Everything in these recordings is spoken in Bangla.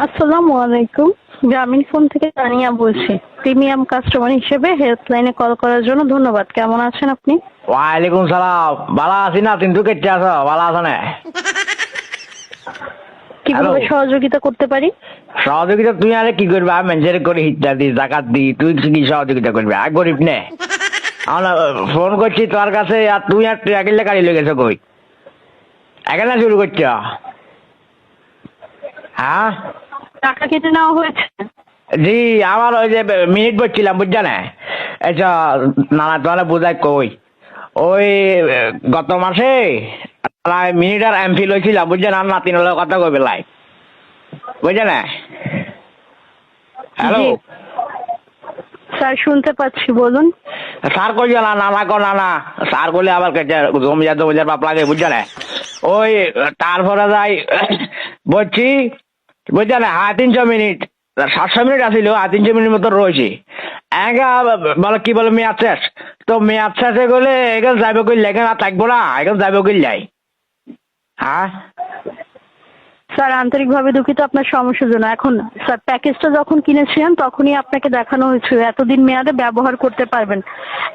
আসসালামু আলাইকুম। গ্রামীণ ফোন থেকে তানিয়া বলছি। প্রিমিয়াম কাস্টমার হিসেবে হেল্পলাইনে কল করার জন্য ধন্যবাদ। কেমন আছেন আপনি? ওয়ালাইকুম সালাম। ভালো আছি না? কিন্তু কেটে আছো? ভালো আছো না? কিভাবে সহযোগিতা করতে পারি? সহযোগিতা তুই আরে কি করবি? আমি মেঞ্জের করে হিটটা দি, জাকাত দি, তুই কি সহযোগিতা করবি? আর গরিব নে। আমরা ফোন করছি তোর কাছে, আর তুই আর ট্রাকিলে গাড়ি লেগে গেছো কই? এখানে শুরু করছ? হ্যাঁ, টাকা কেটে নেওয়া হয়েছে? জি। আমার ওই যে মিনিট বলছিলাম, বুঝছ না? আচ্ছা, নানা তোমার বোঝাই কই, ওই গত মাসে মিনিট আর এমফিল হয়েছিলাম, বুঝছেন? আর নাতিন হলে কথা কই বেলায়, বুঝছে না? হ্যালো জি স্যার, শুনতে পাচ্ছি, বলুন। স্যার কইল না, নানা কো নানা স্যার করলে আবার জমিদার বাপ লাগে, বুঝছে না? ওই তারপরে যাই বলছি, বুঝছে না? 350 মিনিট, 700 মিনিট আসিল, 350 মিনিট মতো রয়েছে। বলে কি বলে মেয়াদ শেষ, তো মেয়াদ শেষে গেলে এখানে যাবে কইলে, এখানে আর থাকবো না, এখানে যাবে কইলাই। হ্যাঁ স্যার, আন্তরিকভাবে দুঃখিত আপনার সমস্যার জন্য। এখন স্যার, প্যাকেজটা যখন কিনেছিলেন তখনই আপনাকে দেখানো হয়েছিল এতদিন মেয়াদে ব্যবহার করতে পারবেন।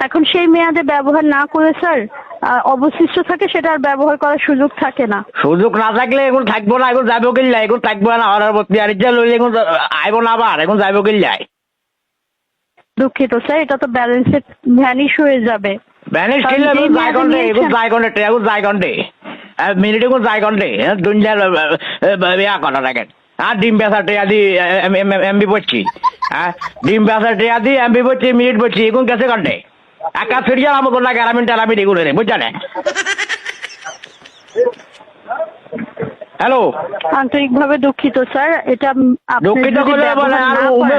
এখন সেই মেয়াদে ব্যবহার না করে স্যার অবশিষ্ট থাকে, সেটা আর ব্যবহার করার সুযোগ থাকে না। সুযোগ না থাকলে এখন থাকবো না, এখন যাবো কইলাই, এখন থাকবো না। হরার প্রতি আর ইচ্ছা লইলে এখন আইবো না, আবার এখন যাবো কইলাই। দুঃখিত স্যার, এটা তো ব্যালেন্সে ভ্যানিশ হয়ে যাবে। ব্যানিশ কিনলে এখন যাই কন্টে, এখন যাই কন্টে, এখন যাই কন্টে, মিনিট এখন যাই কন্টে, দুনিয়ার ইয়া করা রাখেন। হ্যাঁ, ডিম বেচা টেয়া দি এমবি পড়ছি, হ্যাঁ ডিম বেচা টেয়া দি এমবি পড়ছি, মিনিট পড়ছি, এখন গেছে কন্টে। একা ফিরিয়ে আমাকে না গ্রামীণ টেরামিন এগুলো রে, বুঝছেন? হ্যালো, আন্তরিকভাবে দুঃখিত স্যার, এটা দুঃখিত করলে বলে আর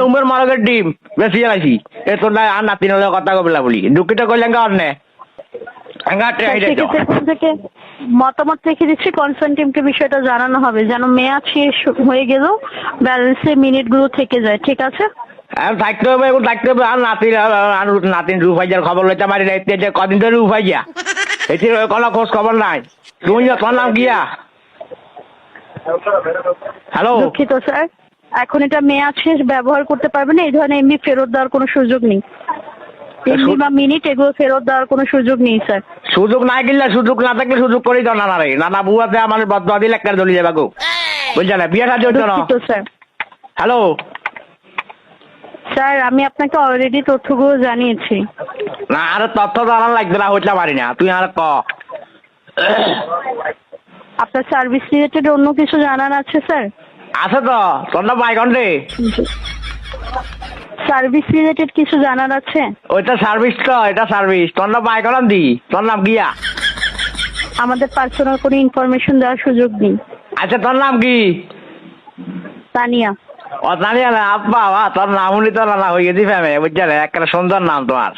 উমের মারকের ডিম বেশি আছি, এ তোর না আর নাতিন হলে কথা কবিলা বলি, দুঃখিত করলে অন্যে থেকে মতামত রেখে দিচ্ছি। কনসার্ন টিমকে বিষয়টা জানানো হবে যেন মেয়াদ শেষ হয়ে গেলেও ব্যালেন্সে মিনিটগুলো থেকে যায়। ঠিক আছে? থাকতে হবে, এখন থাকতে হবে। আর নাতিন রুফাইজার খবর লইতে পারি না, যে কদিন ধরে রুফাইয়া, এটির কোনো খোঁজ খবর নাই। তুমি তোর নাম গিয়া? হ্যালো, দুঃখিত স্যার, এখন এটা মেয়াদ শেষ, ব্যবহার করতে পারবে না। এই ধরনের এমনি ফেরত দেওয়ার কোনো সুযোগ নেই। এমনি বা মিনিট এগুলো ফেরত দেওয়ার কোনো সুযোগ নেই স্যার। সুযোগ নাই কিনলে, সুযোগ না থাকলে সুযোগ করেই তো নানা রে, নানা বুয়াতে আমার বদয়া দিলে একটা দলি যাবে গো, বুঝছে না? বিয়ে সাথে হচ্ছে না। স্যার, হ্যালো স্যার, আমি আপনাকে অলরেডি তথ্যগুলো জানিয়েছি। না, আর তথ্য জানার লাগবে না, হইতে পারি না, তুই আর ক। আপনার সার্ভিস রিলেটেড অন্য কিছু জানার আছে স্যার? আছে তো, তোর নাম বাইকন রে। সার্ভিস রিলেটেড কিছু জানার আছে? ওইটা সার্ভিস তো, এটা সার্ভিস। তোর নাম বাইকন দি, তোর নাম গিয়া? আমাদের পার্সোনাল কোনো ইনফরমেশন দেওয়ার সুযোগ নেই। আচ্ছা, তোর নাম কি? তানিয়া। ও তানিয়া না, আব্বা তোর নাম উনি তো না হয়ে গেছি ফ্যামে, বুঝছে? একটা সুন্দর নাম তোমার।